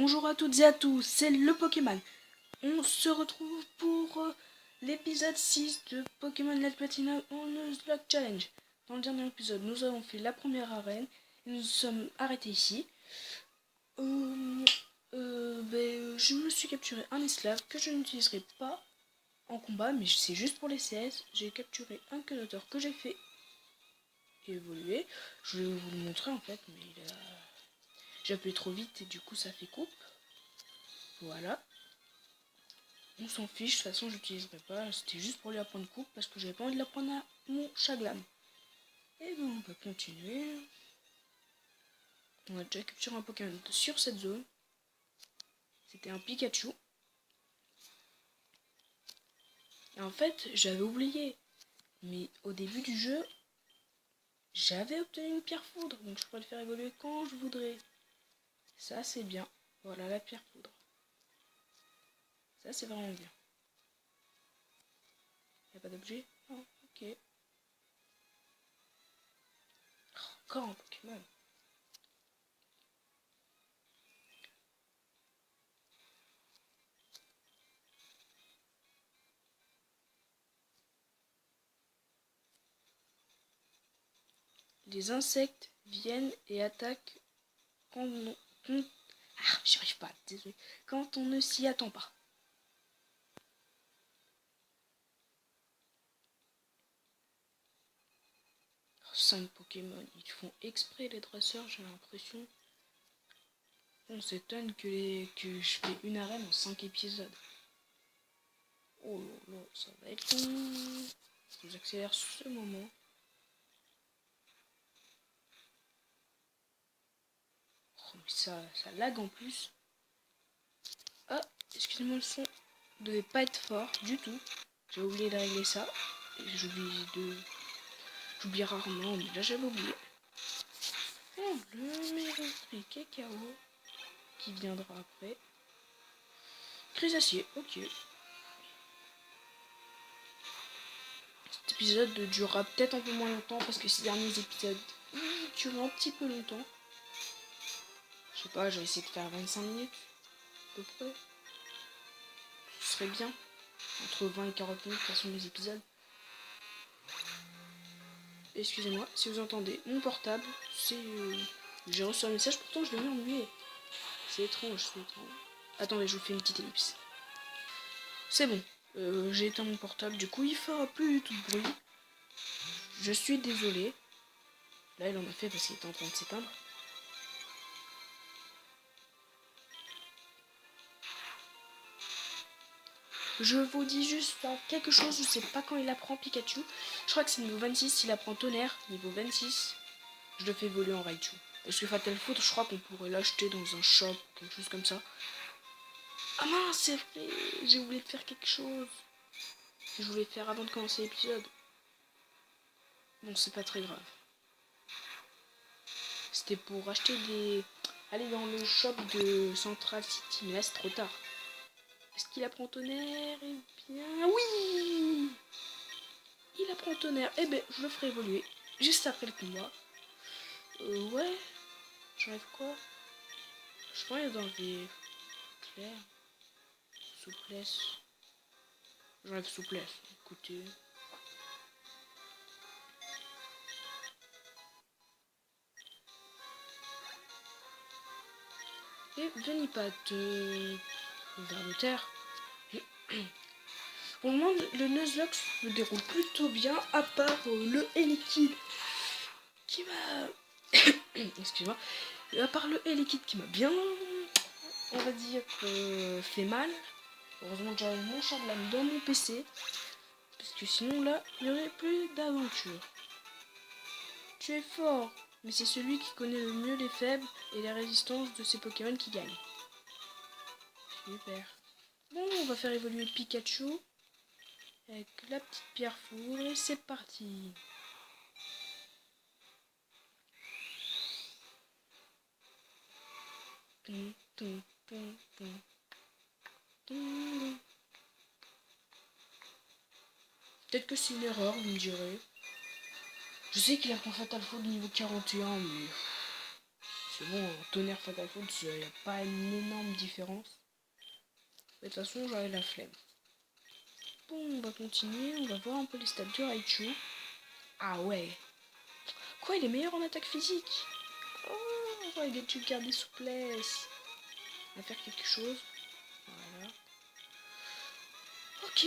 Bonjour à toutes et à tous, c'est le Pokémon. On se retrouve pour l'épisode 6 de Pokémon Let's Platinum en Nuzlocke Challenge. Dans le dernier épisode, nous avons fait la première arène et nous sommes arrêtés ici. Je me suis capturé un esclave que je n'utiliserai pas en combat, mais c'est juste pour les CS. J'ai capturé un Kelotor que j'ai fait évoluer. Je vais vous le montrer en fait, mais j'ai appuyé trop vite et du coup ça fait coupe. Voilà. On s'en fiche, de toute façon j'utiliserai pas, c'était juste pour lui apprendre coupe parce que j'avais pas envie de l'apprendre à mon Chaglam. Et donc on va continuer. On a déjà capturé un Pokémon sur cette zone. C'était un Pikachu. Et en fait j'avais oublié, mais au début du jeu, j'avais obtenu une pierre foudre, donc je pourrais le faire évoluer quand je voudrais. Ça c'est bien. Voilà la pierre foudre. Ça c'est vraiment bien. Y'a pas d'objet? Non, ok. Encore un Pokémon. Les insectes viennent et attaquent quand j'y arrive pas, désolé. Quand on ne s'y attend pas. Oh, 5 Pokémon, ils font exprès les dresseurs, j'ai l'impression. On s'étonne que je fais une arène en 5 épisodes. Oh là là, ça va être long. J'accélère ce moment. Oh mais ça lag en plus. Ah, excusez-moi, le son devait pas être fort du tout. J'ai oublié de régler ça. J'oublie rarement, mais là j'avais oublié. Oh, le Méristri Cacao qui viendra après. Crésacier, ok. Cet épisode durera peut-être un peu moins longtemps parce que ces derniers épisodes durent un petit peu longtemps. Je sais pas, j'ai essayé de faire 25 minutes à peu près. Ce serait bien. Entre 20 et 40 minutes, de toute façon, les épisodes. Excusez-moi, si vous entendez mon portable, c'est... j'ai reçu un message, pourtant je l'ai mis en muet. C'est étrange, c'est étrange. Attendez, je vous fais une petite ellipse. C'est bon, j'ai éteint mon portable, du coup il fera plus du tout de bruit. Je suis désolé. Là, il en a fait parce qu'il était en train de s'éteindre. Je vous dis juste quelque chose, je sais pas quand il apprend Pikachu. Je crois que c'est niveau 26, il apprend Tonnerre, niveau 26. Je le fais évoluer en Raichu. Parce que Fatal Foot, je crois qu'on pourrait l'acheter dans un shop, quelque chose comme ça. Ah mince, c'est vrai, j'ai oublié de faire quelque chose. Que je voulais faire avant de commencer l'épisode. Bon, c'est pas très grave. C'était pour acheter des... aller dans le shop de Central City, mais là c'est trop tard. Est-ce qu'il apprend Tonnerre? Eh bien, oui! Il apprend Tonnerre. Eh ben, je le ferai évoluer juste après le combat. Ouais. J'enlève quoi? Je pense qu'il y a dans les clair. Souplesse. J'enlève souplesse. Écoutez. Et Venipat vers de terre. Pour le moment, le Nuzlocke se déroule plutôt bien, à part le Elekid qui m'a... Excuse-moi. À part le Elekid qui m'a bien, on va dire, fait mal. Heureusement que j'avais mon Chaglam dans mon PC. Parce que sinon là, il n'y aurait plus d'aventure. Tu es fort, mais c'est celui qui connaît le mieux les faibles et les résistances de ses Pokémon qui gagne. Super. Bon, on va faire évoluer Pikachu avec la petite pierre foudre et c'est parti. Peut-être que c'est une erreur, vous me direz. Je sais qu'il a un Fatal Foot niveau 41, mais C'est bon, tonnerre Fatal Foot, il n'y a pas une énorme différence. Mais de toute façon, j'aurais la flemme. Bon, on va continuer, on va voir un peu les stats de Raichu. Ah ouais. Quoi, il est meilleur en attaque physique? Oh, il est garder souplesse. On va faire quelque chose. Voilà. Ok.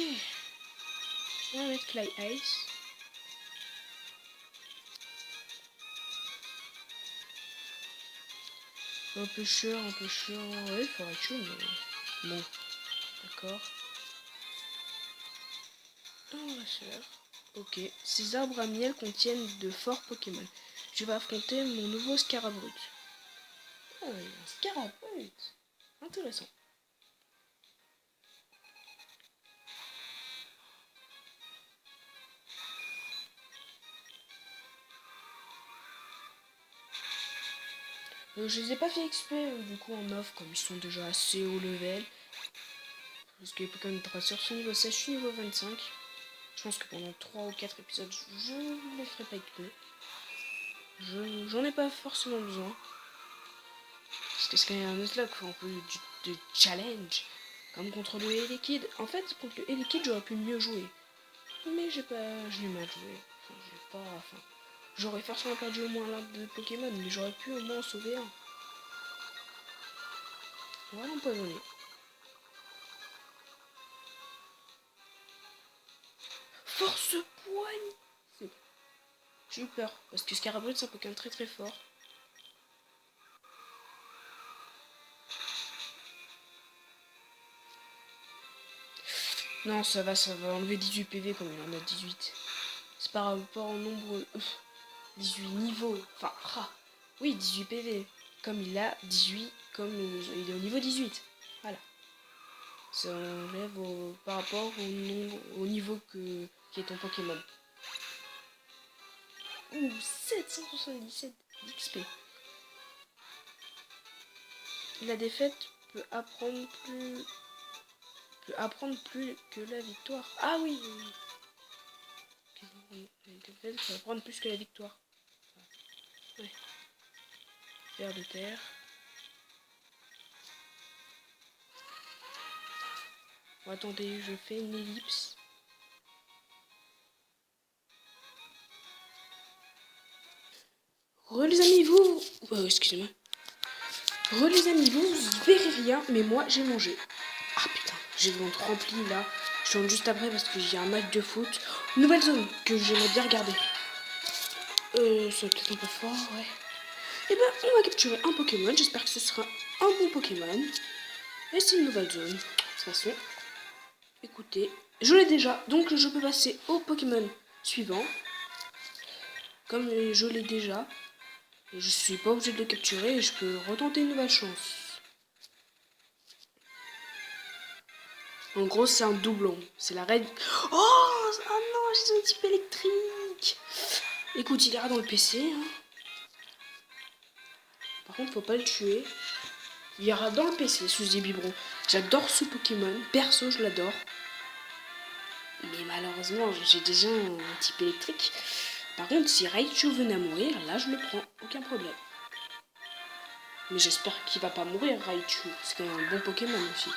On va mettre Fly Ice. Un peu chiant. Ouais, il faut Raichu, mais bon. D'accord. On va faire. Ok. Ces arbres à miel contiennent de forts Pokémon. Je vais affronter mon nouveau Scarabrut. Oh, il y a un Scarabrut. Intéressant. Je les ai pas fait exprès du coup en off comme ils sont déjà assez haut level. Parce que les Pokémon Tracer sont niveau 16, je suis niveau 25. Je pense que pendant 3 ou 4 épisodes, je ne les ferai pas exprès. J'en ai pas forcément besoin. Parce que c'est quand même un Nuzlocke, il faut un peu de challenge. Comme contre le Elekid. En fait, contre le Elekid, j'aurais pu mieux jouer. Mais j'ai mal joué. J'aurais forcément perdu au moins l'un de Pokémon, mais j'aurais pu au moins en sauver un. Voilà, empoisonné. Force poigne. J'ai eu peur, parce que Scarabrut c'est un Pokémon très très fort. Non, ça va enlever 18 PV comme il en a 18. C'est par rapport au nombre... 18 niveaux. Enfin, oui, 18 PV. Comme il a 18, comme il est au niveau 18. Voilà. Ça enlève par rapport au niveau qui est ton Pokémon. Ouh, 777 d'XP. La défaite peut apprendre plus que la victoire. Ah oui. La défaite peut apprendre plus que la victoire. Ouais. Vers de terre. Bon, attendez, je fais une ellipse. Les amis, vous... excusez-moi. Les amis, vous verrez rien, mais moi, j'ai mangé. Ah putain, j'ai le ventre rempli, là. Je tourne juste après parce que j'ai un match de foot. Nouvelle zone que j'aimerais bien regarder. C'est peut-être un peu fort, ouais. Et ben, on va capturer un Pokémon. J'espère que ce sera un bon Pokémon. Et c'est une nouvelle zone. De toute façon, écoutez, je l'ai déjà, donc je peux passer au Pokémon suivant. Comme je l'ai déjà, je suis pas obligé de le capturer et je peux retenter une nouvelle chance. En gros, c'est un doublon. C'est la reine. Oh non, j'ai son type électrique. Écoute, il ira dans le PC. Hein. Par contre, faut pas le tuer. Il ira dans le PC, ce biberon. J'adore ce Pokémon. Perso, je l'adore. Mais malheureusement, j'ai déjà un type électrique. Par contre, si Raichu venait à mourir, là, je le prends. Aucun problème. Mais j'espère qu'il va pas mourir, Raichu. C'est quand même un bon Pokémon aussi.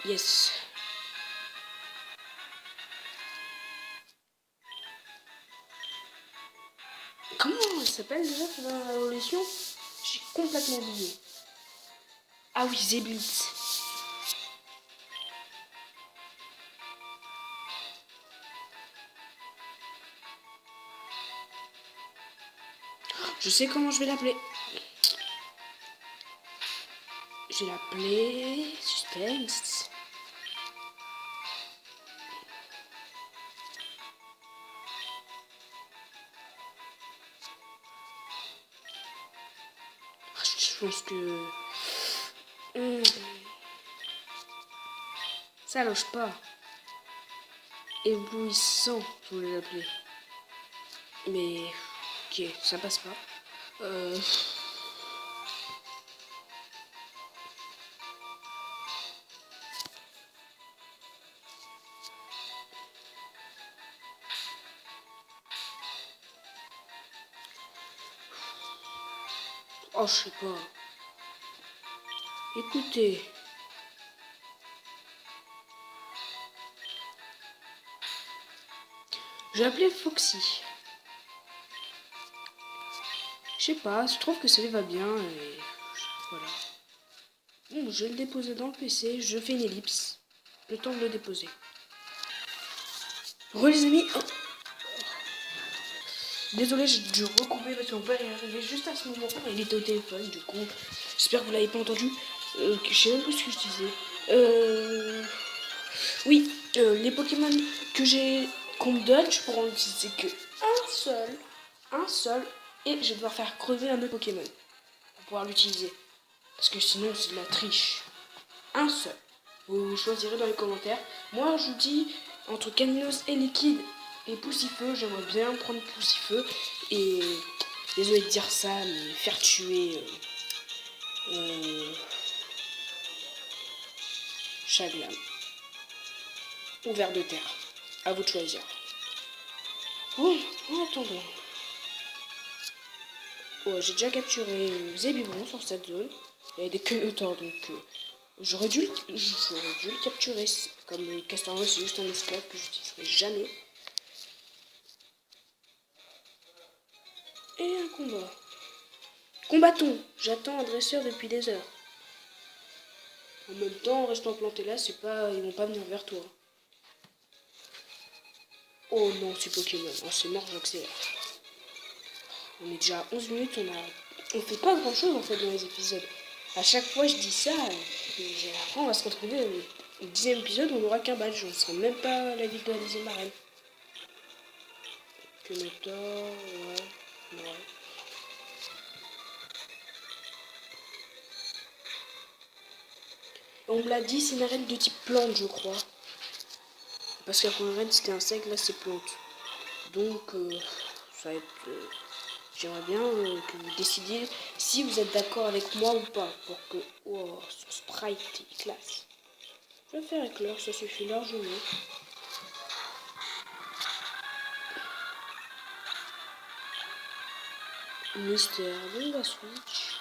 Yes. Comment elle s'appelle déjà dans la révolution? J'ai complètement oublié. Ah oui, Zeblitz. Je sais comment je vais l'appeler. Je vais l'appeler... Suspense. Je pense que... Ça loge pas. Éblouissant, je voulais l'appeler. Mais... Ok, ça passe pas. Oh, je sais pas. Écoutez. J'ai appelé Foxy. Je sais pas, je trouve que ça lui va bien et voilà. Bon, je vais le déposer dans le PC, je fais une ellipse. Le temps de le déposer. Re les amis. Oh. Désolé, j'ai dû recouper parce que mon père est arrivé juste à ce moment-là. Il était au téléphone, du coup. J'espère que vous l'avez pas entendu. Je sais même plus ce que je disais. Oui, les Pokémon que j'ai qu'on me donne, je pourrais en utiliser que un seul, et je vais devoir faire crever un autre Pokémon pour pouvoir l'utiliser. Parce que sinon, c'est de la triche. Un seul. Vous choisirez dans les commentaires. Moi, je vous dis, entre Caninos et Liquide et Poussifeu, j'aimerais bien prendre Poussifeu. Et désolé de dire ça, mais faire tuer Chaglam ou Ver de Terre. À vous de choisir. Bon, en attendant. Ouais, j'ai déjà capturé Zébibon sur cette zone. Il y avait des Quenotors, donc j'aurais dû le capturer. Comme le Castorama, c'est juste un esclave que je n'utiliserai jamais. Et un combat. Combattons. J'attends un dresseur depuis des heures. En même temps, en restant planté là, c'est pas, ils vont pas venir vers toi. Oh non, c'est Pokémon. Oh, c'est mort, j'accélère. On est déjà à 11 minutes, on fait pas grand chose en fait dans les épisodes. À chaque fois, je dis ça, et après, on va se retrouver au 10e épisode, on n'aura qu'un badge. On ne sera même pas à la ville de la 10e arène. Quenotor, ouais. On me l'a dit, c'est une arène de type plante, je crois. Parce qu'à la première arène, c'était insecte, là, c'est plante. Donc, ça va être... j'aimerais bien que vous décidiez si vous êtes d'accord avec moi ou pas. Pour que... Oh, son sprite est classe. Je vais faire éclore, ça suffit largement. Mystère, bon, on va switch.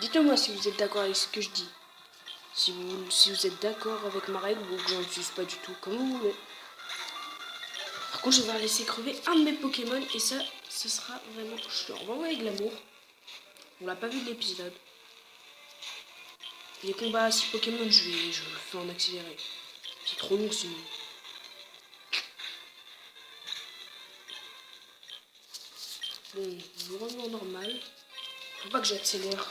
Dites-moi si vous êtes d'accord avec ce que je dis. Si vous êtes d'accord avec ma règle ou que j'en utilise pas du tout, comme vous voulez. Par contre, je vais laisser crever un de mes Pokémon et ça, ce sera vraiment chiant. On va voir avec l'amour. On l'a pas vu de l'épisode. Les combats à 6 Pokémon, je le fais en accéléré. C'est trop long sinon. Bon, je remets en normal. Faut pas que j'accélère.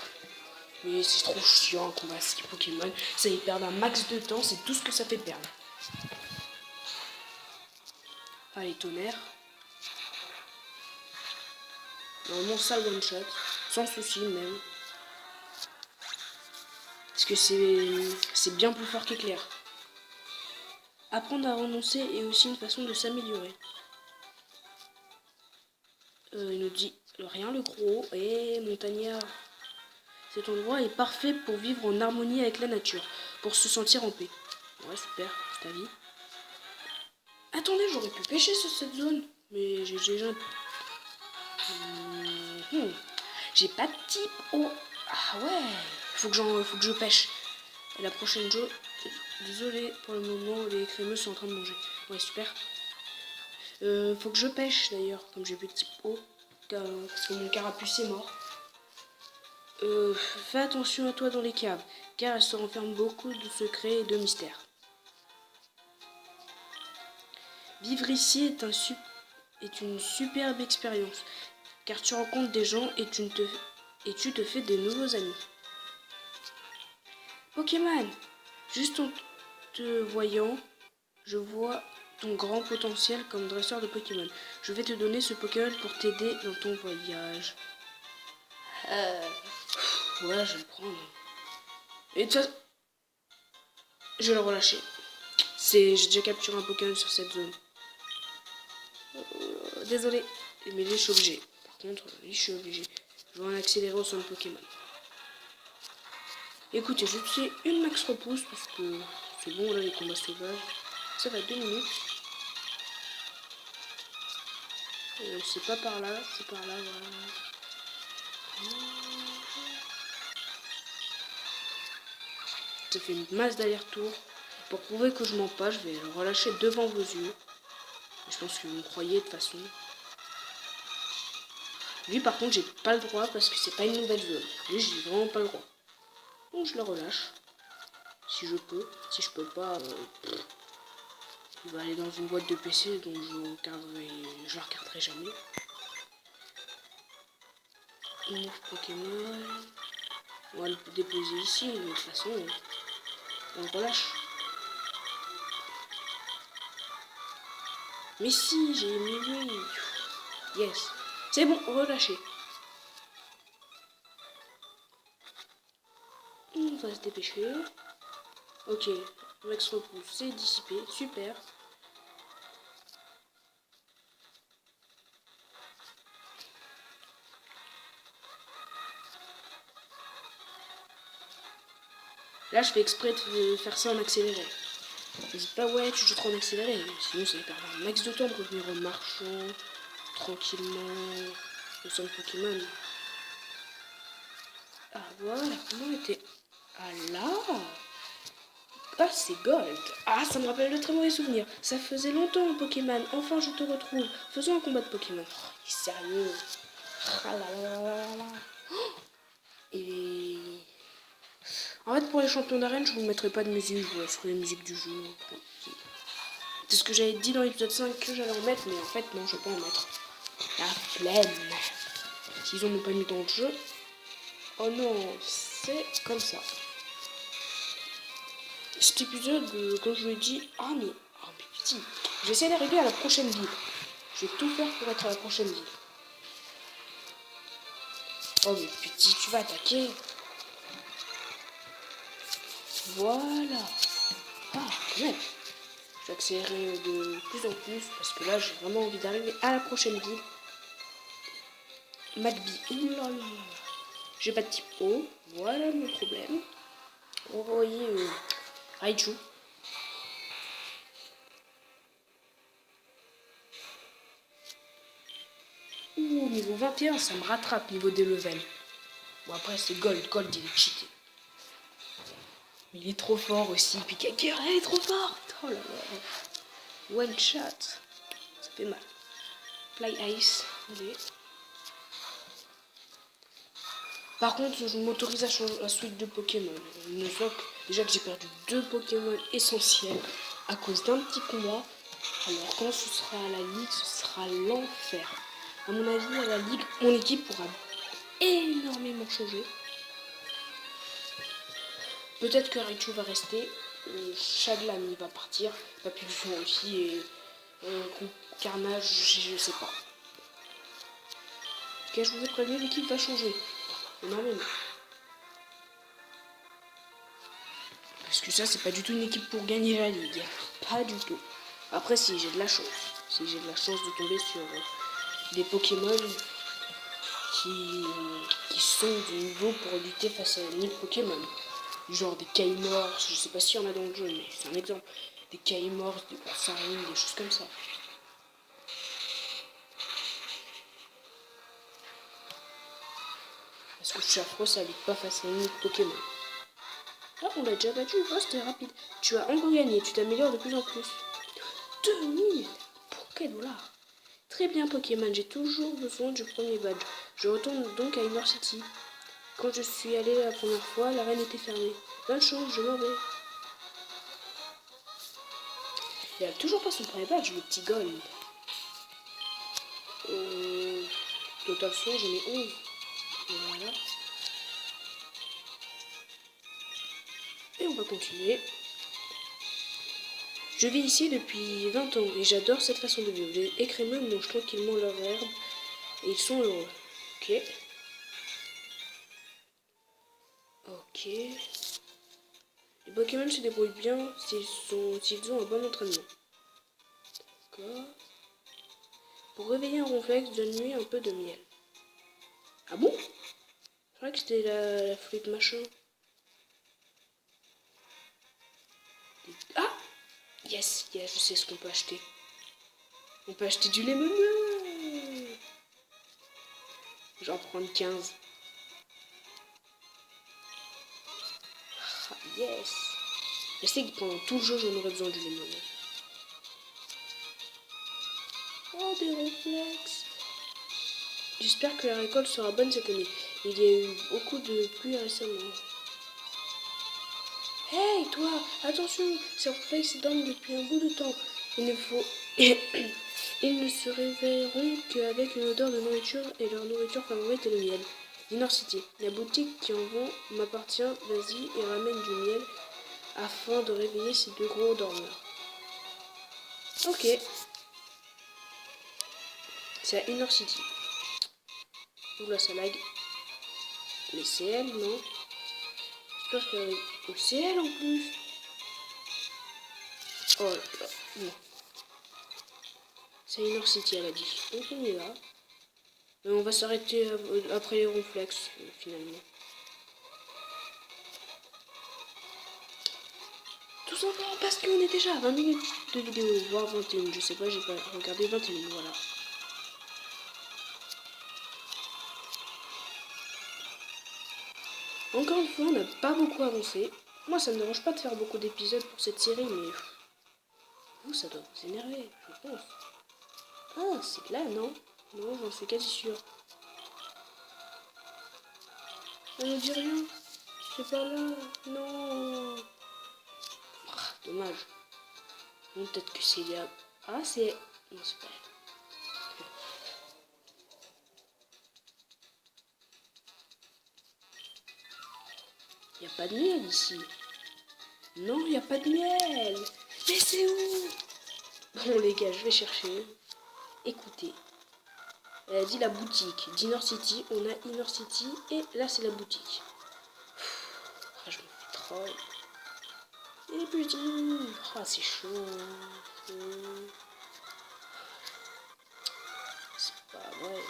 Mais c'est trop chiant un combat à 6 Pokémon. Ça y perd un max de temps, c'est tout ce que ça fait perdre. Allez, tonnerre. Normalement, ça one shot. Sans souci même. Parce que c'est bien plus fort qu'éclair. Apprendre à renoncer est aussi une façon de s'améliorer. Il nous dit rien le gros et montagnard. Cet endroit est parfait pour vivre en harmonie avec la nature, pour se sentir en paix. Ouais, super, ta vie. Attendez, j'aurais pu pêcher sur cette zone, mais j'ai déjà... J'ai pas de type eau. Ah ouais, faut que je pêche. Et la prochaine jour, désolé pour le moment, les crémeux sont en train de manger. Ouais, super. Faut que je pêche d'ailleurs, comme j'ai plus de type eau, parce que mon carapuce est mort. Fais attention à toi dans les caves, car elles se renferment beaucoup de secrets et de mystères. Vivre ici est une superbe expérience, car tu rencontres des gens et tu te fais de nouveaux amis. Pokémon, juste en te voyant, je vois ton grand potentiel comme dresseur de Pokémon. Je vais te donner ce Pokémon pour t'aider dans ton voyage. Ouais, je vais le prendre. Et de toute façon, je vais le relâcher. J'ai déjà capturé un Pokémon sur cette zone. Désolé, mais là je suis obligé. Par contre, là je suis obligé. Je vais en accélérer au son de Pokémon. Écoutez, je fais une max repousse parce que c'est bon là les combats sauvages. Ça va 2 minutes. C'est pas par là, c'est par là, voilà. Ça fait une masse d'aller-retour. Pour prouver que je mens pas, je vais le relâcher devant vos yeux. Je pense que vous me croyez de toute façon. Lui par contre j'ai pas le droit parce que c'est pas une nouvelle zone. Lui j'ai vraiment pas le droit. Donc je le relâche. Si je peux. Si je peux pas, il va aller dans une boîte de PC donc je la regarderai jamais. Move Pokémon. On va le déposer ici, de toute façon on le relâche. Mais si, j'ai mis lui. Yes. C'est bon, relâché. On va se dépêcher. Ok, Max repousse, c'est dissipé, super. Là, je fais exprès de faire ça en accéléré. Ne dites pas, ouais, tu joues trop en accéléré. Sinon, ça va perdre un max de temps de revenir en marchant, tranquillement, au centre Pokémon. Ah, voilà, comment était. Ah là. Ah, c'est Gold. Ah, ça me rappelle de très mauvais souvenirs. Ça faisait longtemps, Pokémon. Enfin, je te retrouve. Faisons un combat de Pokémon. Oh, il est sérieux. Ah là là là là. Et... En fait, pour les champions d'arène, je vous mettrai pas de musique. Je vous laisserai la musique du jeu. C'est ce que j'avais dit dans l'épisode 5 que j'allais en mettre, mais en fait, non, je vais pas en mettre. La flemme. S'ils en ont pas mis dans le jeu. Oh non, c'est comme ça. Cet épisode, quand je lui ai dit, ah mais petit, je vais essayer d'arriver à la prochaine ville. Je vais tout faire pour être à la prochaine ville. Oh mais petit, tu vas attaquer. Voilà. Ah, quand même. Je vais accélérer de plus en plus parce que là, j'ai vraiment envie d'arriver à la prochaine ville. Madby. Ouh là là là. J'ai pas de type O. Voilà mon problème. On va envoyer Raichu. Ouh, niveau 21, ça me rattrape niveau des levels. Bon, après, c'est Gold. Gold, il est cheaté. Mais il est trop fort aussi. Puis Kakira, elle est trop forte. Oh là là. One shot. Ça fait mal. Fly Ice. Allez. Par contre, je m'autorise à changer la suite de Pokémon. Une fois que, déjà que j'ai perdu 2 Pokémon essentiels à cause d'un petit combat. Alors quand ce sera à la ligue, ce sera l'enfer. À mon avis, à la ligue, mon équipe pourra énormément changer. Peut-être que Raichu va rester. Chaglam il va partir. Papillon aussi et Carnage, je sais pas. Ok, je vous ai prévenu, l'équipe va changer. Énormément. Parce que ça, c'est pas du tout une équipe pour gagner la ligue. Pas du tout. Après, si j'ai de la chance. Si j'ai de la chance de tomber sur des Pokémon qui sont du niveau pour lutter face à une Pokémon. Genre des Kaimors, je sais pas s'il y en a dans le jeu, mais c'est un exemple. Des Kaimors, des Ursarines, des choses comme ça. Parce que Chafro, ça lutte pas face à une Pokémon. Ah, on l'a déjà battu, oh, c'était rapide. Tu as encore gagné, tu t'améliores de plus en plus. 2000 pour quel dollar? Très bien Pokémon, j'ai toujours besoin du premier badge. Je retourne donc à Inner City. Quand je suis allé la première fois, l'arène était fermée. Bonne chance, je m'en vais. Il a toujours pas son premier badge, le petit Gold. Total soin, j'en ai 11. Voilà. Et on va continuer. Je vis ici depuis 20 ans et j'adore cette façon de vivre. Les écrémeux mangent tranquillement leur herbe et ils sont heureux. Ok. Ok. Les Pokémon se débrouillent bien s'ils ont un bon entraînement. D'accord. Pour réveiller un ronflex, donne-lui un peu de miel. Ah bon? Je croyais que c'était la flûte machin. Ah! Yes, je sais ce qu'on peut acheter. On peut acheter du lemon. J'en prends 15. Yes. Je sais que pendant tout le jeu, j'en aurais besoin du lemon. Oh, des réflexes. J'espère que la récolte sera bonne cette année. Il y a eu beaucoup de pluie récemment. Hey, toi, attention, ces réflexes dorment depuis un bout de temps. Il ne faut... Ils ne se réveilleront qu'avec une odeur de nourriture et leur nourriture favorite est le miel. Dinner City, la boutique qui en vend m'appartient, vas-y et ramène du miel afin de réveiller ces deux gros dormeurs. Ok. C'est à Inner City. Oula, ça lag. Mais c'est elle, non? J'espère qu'elle arrive. Oh, c'est elle en plus. Oh là là, non. C'est Inner City, elle a dit. Donc on est là. Mais on va s'arrêter après les ronflex, finalement. Tout simplement parce qu'on est déjà à 20 minutes de vidéo, voire 21, je sais pas, j'ai pas regardé 21, voilà. Encore une fois, on n'a pas beaucoup avancé. Moi, ça me dérange pas de faire beaucoup d'épisodes pour cette série, mais vous, ça doit vous énerver, je pense. Ah, c'est là, non? Non, j'en suis quasi sûr. Ça ne dit rien. C'est pas là. Non. Ah, dommage. Bon, peut-être que c'est là. Ah, c'est... Non, c'est pas elle. Y a pas de miel ici. Non, y a pas de miel. Mais c'est où? Bon, les gars, je vais chercher. Écoutez. Elle a dit la boutique. Dinner City, on a Inner City et là c'est la boutique. Ah, je me fais troll. Et putain. Ah, c'est chaud. C'est pas vrai.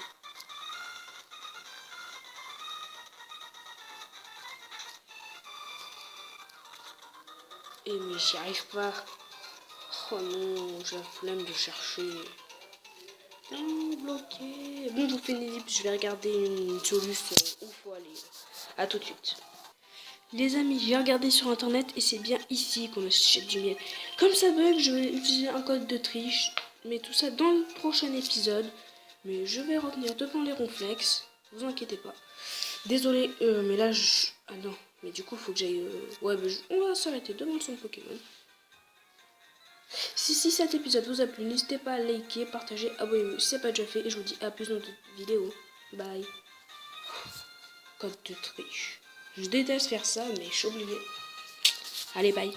Eh mais j'y arrive pas. Oh non, j'ai la flemme de chercher. Non, bloqué. Bon, je vous fais une ellipse, je vais regarder une solution où faut aller. A tout de suite. Les amis, j'ai regardé sur internet et c'est bien ici qu'on achète du miel. Comme ça bug, je vais utiliser un code de triche. Mais tout ça dans le prochain épisode. Mais je vais revenir devant les ronflex. Vous inquiétez pas. Désolé, mais là je... Ah non, mais du coup faut que j'aille... Ouais, mais on va s'arrêter devant le son Pokémon. Si cet épisode vous a plu, n'hésitez pas à liker, partager, abonnez-vous si ce n'est pas déjà fait. Et je vous dis à plus dans d'autres vidéos. Bye. Code de triche. Je déteste faire ça, mais je suis obligée. Allez, bye.